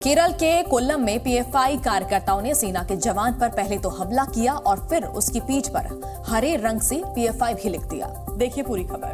केरल के कोल्लम में पीएफआई कार्यकर्ताओं ने सेना के जवान पर पहले तो हमला किया और फिर उसकी पीठ पर हरे रंग से पीएफआई भी लिख दिया। देखिए पूरी खबर।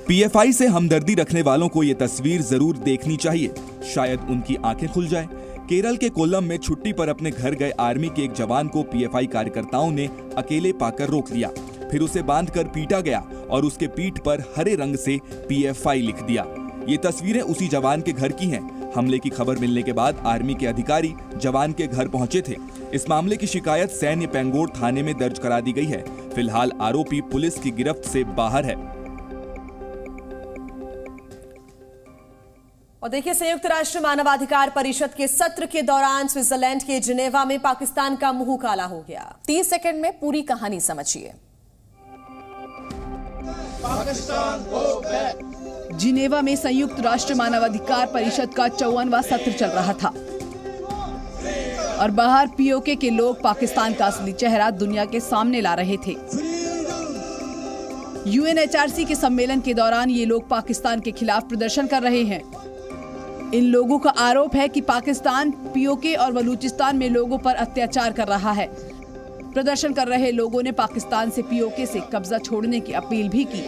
पीएफआई से हमदर्दी रखने वालों को ये तस्वीर जरूर देखनी चाहिए, शायद उनकी आंखें खुल जाएं। केरल के कोल्लम में छुट्टी पर अपने घर गए आर्मी के एक जवान को पीएफआई कार्यकर्ताओं ने अकेले पाकर रोक लिया, फिर उसे बांधकर पीटा गया और उसके पीठ पर हरे रंग से पीएफआई लिख दिया। ये तस्वीरें उसी जवान के घर की हैं। हमले की खबर मिलने के बाद आर्मी के अधिकारी जवान के घर पहुंचे थे। इस मामले की शिकायत सैन्य पेंगोर थाने में दर्ज करा दी गई है। फिलहाल आरोपी पुलिस की गिरफ्त से बाहर है। और देखिए, संयुक्त राष्ट्र मानवाधिकार परिषद के सत्र के दौरान स्विट्जरलैंड के जिनेवा में पाकिस्तान का मुंह काला हो गया। 30 सेकंड में पूरी कहानी समझिए। जिनेवा में संयुक्त राष्ट्र मानवाधिकार परिषद का 54वां सत्र चल रहा था और बाहर पीओके के लोग पाकिस्तान का असली चेहरा दुनिया के सामने ला रहे थे। यूएनएचआरसी के सम्मेलन के दौरान ये लोग पाकिस्तान के खिलाफ प्रदर्शन कर रहे हैं। इन लोगों का आरोप है कि पाकिस्तान पीओके और बलूचिस्तान में लोगों पर अत्याचार कर रहा है। प्रदर्शन कर रहे लोगों ने पाकिस्तान से पीओके से कब्जा छोड़ने की अपील भी की।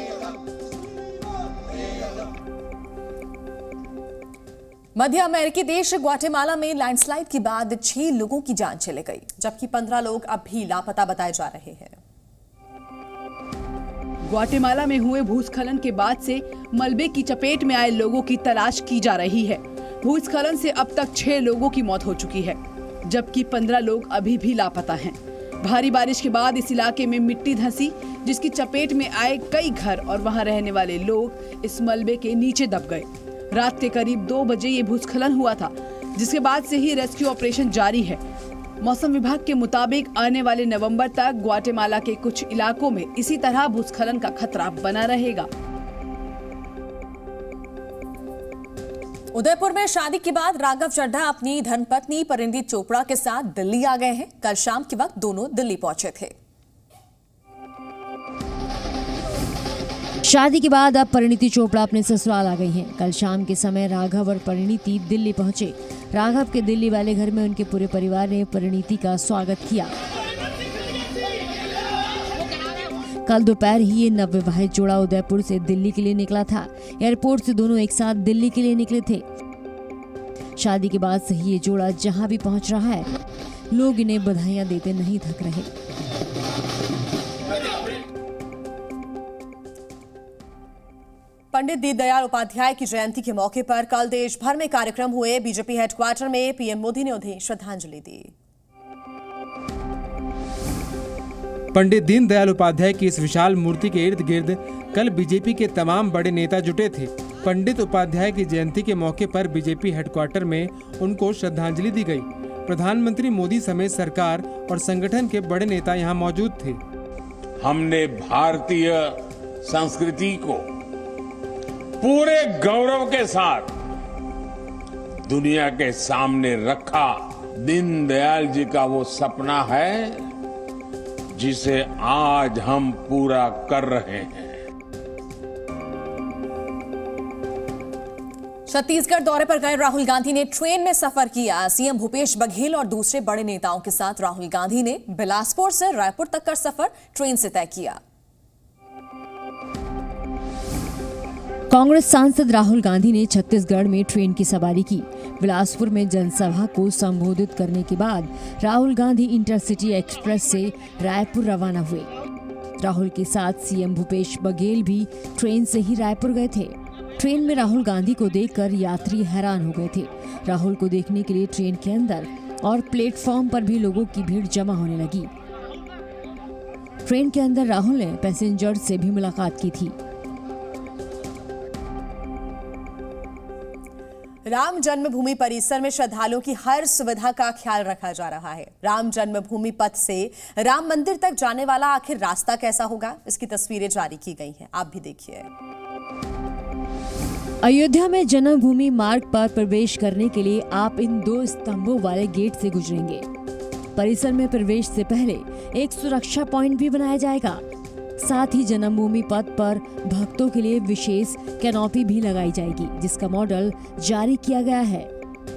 मध्य अमेरिकी देश ग्वाटेमाला में लैंडस्लाइड के बाद 6 लोगों की जान चली गई, जबकि 15 लोग अब भी लापता बताए जा रहे हैं। ग्वाटेमाला में हुए भूस्खलन के बाद से मलबे की चपेट में आए लोगों की तलाश की जा रही है। भूस्खलन से अब तक 6 लोगों की मौत हो चुकी है, जबकि 15 लोग अभी भी लापता हैं। भारी बारिश के बाद इस इलाके में मिट्टी धंसी, जिसकी चपेट में आए कई घर और वहां रहने वाले लोग इस मलबे के नीचे दब गए। रात के करीब 2 बजे ये भूस्खलन हुआ था, जिसके बाद से ही रेस्क्यू ऑपरेशन जारी है। मौसम विभाग के मुताबिक आने वाले नवंबर तक ग्वाटेमाला के कुछ इलाकों में इसी तरह भूस्खलन का खतरा बना रहेगा। उदयपुर में शादी के बाद राघव चड्ढा अपनी धर्मपत्नी परिणीति चोपड़ा के साथ दिल्ली आ गए हैं। कल शाम के वक्त दोनों दिल्ली पहुंचे थे। शादी के बाद अब परिणीति चोपड़ा अपने ससुराल आ गई हैं। कल शाम के समय राघव और परिणीति दिल्ली पहुंचे। राघव के दिल्ली वाले घर में उनके पूरे परिवार ने परिणीति का स्वागत किया। कल दोपहर ही ये नवविवाहित जोड़ा उदयपुर से दिल्ली के लिए निकला था। एयरपोर्ट से दोनों एक साथ दिल्ली के लिए निकले थे। शादी के बाद से ही ये जोड़ा जहां भी पहुंच रहा है, लोग इन्हें बधाइयां देते नहीं थक रहे। पंडित दीनदयाल उपाध्याय की जयंती के मौके पर कल देश भर में कार्यक्रम हुए। बीजेपी हेडक्वार्टर में पीएम मोदी ने उन्हें श्रद्धांजलि दी। पंडित दीनदयाल उपाध्याय की इस विशाल मूर्ति के इर्द गिर्द कल बीजेपी के तमाम बड़े नेता जुटे थे। पंडित उपाध्याय की जयंती के मौके पर बीजेपी हेडक्वार्टर में उनको श्रद्धांजलि दी गई। प्रधानमंत्री मोदी समेत सरकार और संगठन के बड़े नेता यहाँ मौजूद थे। हमने भारतीय संस्कृति को पूरे गौरव के साथ दुनिया के सामने रखा। दीनदयाल जी का वो सपना है जिसे आज हम पूरा कर रहे हैं। छत्तीसगढ़ दौरे पर गए राहुल गांधी ने ट्रेन में सफर किया। सीएम भूपेश बघेल और दूसरे बड़े नेताओं के साथ राहुल गांधी ने बिलासपुर से रायपुर तक का सफर ट्रेन से तय किया। कांग्रेस सांसद राहुल गांधी ने छत्तीसगढ़ में ट्रेन की सवारी की। बिलासपुर में जनसभा को संबोधित करने के बाद राहुल गांधी इंटरसिटी एक्सप्रेस से रायपुर रवाना हुए। राहुल के साथ सीएम भूपेश बघेल भी ट्रेन से ही रायपुर गए थे। ट्रेन में राहुल गांधी को देखकर यात्री हैरान हो गए थे। राहुल को देखने के लिए ट्रेन के अंदर और प्लेटफॉर्म पर भी लोगों की भीड़ जमा होने लगी। ट्रेन के अंदर राहुल ने पैसेंजर से भी मुलाकात की थी। राम जन्मभूमि परिसर में श्रद्धालुओं की हर सुविधा का ख्याल रखा जा रहा है। राम जन्मभूमि पथ से राम मंदिर तक जाने वाला आखिर रास्ता कैसा होगा, इसकी तस्वीरें जारी की गई हैं, आप भी देखिए। अयोध्या में जन्मभूमि मार्ग पर प्रवेश करने के लिए आप इन 2 स्तंभों वाले गेट से गुजरेंगे। परिसर में प्रवेश से पहले एक सुरक्षा पॉइंट भी बनाया जाएगा। साथ ही जन्मभूमि पथ पर भक्तों के लिए विशेष कैनोपी भी लगाई जाएगी, जिसका मॉडल जारी किया गया है।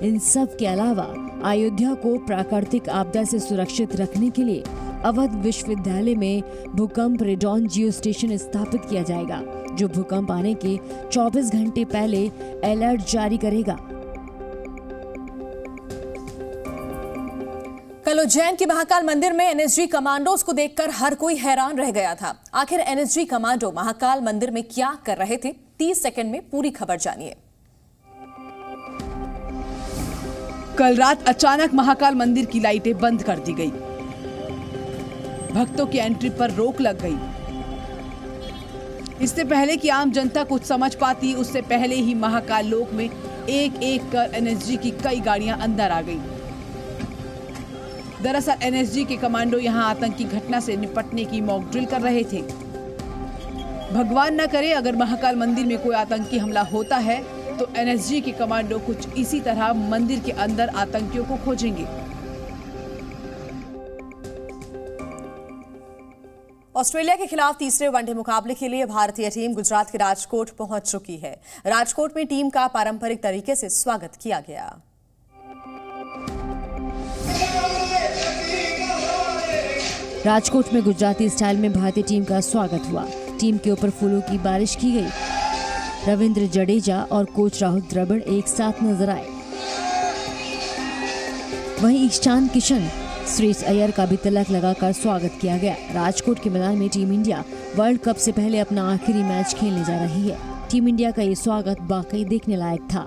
इन सब के अलावा अयोध्या को प्राकृतिक आपदा से सुरक्षित रखने के लिए अवध विश्वविद्यालय में भूकंप रेडॉन जियो स्टेशन स्थापित किया जाएगा, जो भूकंप आने के 24 घंटे पहले अलर्ट जारी करेगा। कल उज्जैन के महाकाल मंदिर में एनएसजी कमांडोज को देखकर हर कोई हैरान रह गया था। आखिर एनएसजी कमांडो महाकाल मंदिर में क्या कर रहे थे? 30 सेकंड में पूरी खबर जानिए। कल रात अचानक महाकाल मंदिर की लाइटें बंद कर दी गई। भक्तों की एंट्री पर रोक लग गई। इससे पहले कि आम जनता कुछ समझ पाती, उससे पहले ही महाकाल लोक में एक एक कर एनएसजी की कई गाड़ियां अंदर आ गई। दरअसल एनएसजी के कमांडो यहां आतंकी घटना से निपटने की मॉक ड्रिल कर रहे थे। भगवान न करे अगर महाकाल मंदिर में कोई आतंकी हमला होता है तो एनएसजी के कमांडो कुछ इसी तरह मंदिर के अंदर आतंकियों को खोजेंगे। ऑस्ट्रेलिया के खिलाफ तीसरे वनडे मुकाबले के लिए भारतीय टीम गुजरात के राजकोट पहुंच चुकी है। राजकोट में टीम का पारंपरिक तरीके से स्वागत किया गया। राजकोट में गुजराती स्टाइल में भारतीय टीम का स्वागत हुआ। टीम के ऊपर फूलों की बारिश की गई। रविंद्र जडेजा और कोच राहुल द्रविड़ एक साथ नजर आए। वहीं ईशान किशन, श्रेयस अय्यर का भी तिलक लगाकर स्वागत किया गया। राजकोट के मैदान में टीम इंडिया वर्ल्ड कप से पहले अपना आखिरी मैच खेलने जा रही है। टीम इंडिया का ये स्वागत वाकई देखने लायक था।